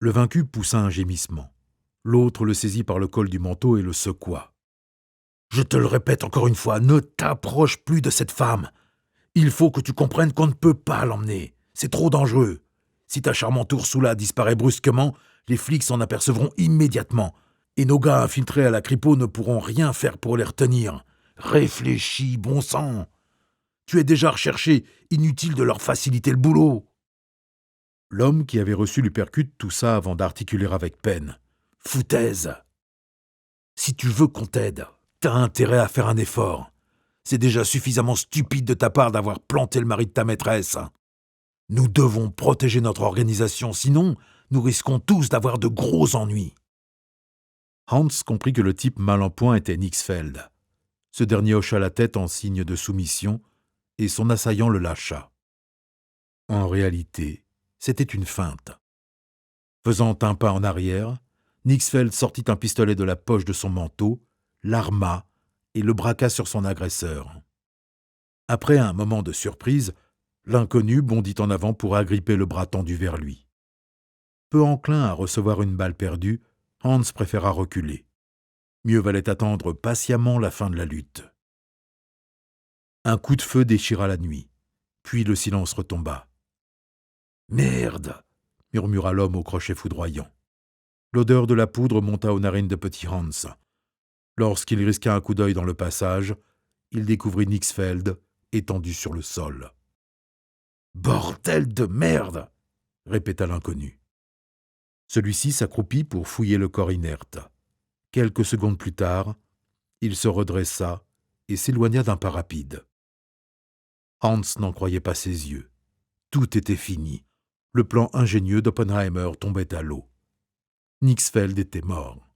Le vaincu poussa un gémissement. L'autre le saisit par le col du manteau et le secoua. « Je te le répète encore une fois, ne t'approche plus de cette femme. Il faut que tu comprennes qu'on ne peut pas l'emmener. C'est trop dangereux. Si ta charmante Ursula disparaît brusquement, les flics s'en apercevront immédiatement. Et nos gars infiltrés à la Kripo ne pourront rien faire pour les retenir. Réfléchis, bon sang. Tu es déjà recherché, inutile de leur faciliter le boulot. » L'homme qui avait reçu l'uppercut toussa avant d'articuler avec peine. « Foutaise. Si tu veux qu'on t'aide, t'as intérêt à faire un effort. C'est déjà suffisamment stupide de ta part d'avoir planté le mari de ta maîtresse. Nous devons protéger notre organisation, sinon nous risquons tous d'avoir de gros ennuis. » Hans comprit que le type mal en point était Nixfeld. Ce dernier hocha la tête en signe de soumission, et son assaillant le lâcha. En réalité, c'était une feinte. Faisant un pas en arrière, Nixfeld sortit un pistolet de la poche de son manteau, l'arma et le braqua sur son agresseur. Après un moment de surprise, l'inconnu bondit en avant pour agripper le bras tendu vers lui. Peu enclin à recevoir une balle perdue, Hans préféra reculer. Mieux valait attendre patiemment la fin de la lutte. Un coup de feu déchira la nuit, puis le silence retomba. « Merde !» murmura l'homme au crochet foudroyant. L'odeur de la poudre monta aux narines de petit Hans. Lorsqu'il risqua un coup d'œil dans le passage, il découvrit Nixfeld étendu sur le sol. « Bordel de merde !» répéta l'inconnu. Celui-ci s'accroupit pour fouiller le corps inerte. Quelques secondes plus tard, il se redressa et s'éloigna d'un pas rapide. Hans n'en croyait pas ses yeux. Tout était fini. Le plan ingénieux d'Oppenheimer tombait à l'eau. Nixfeld était mort.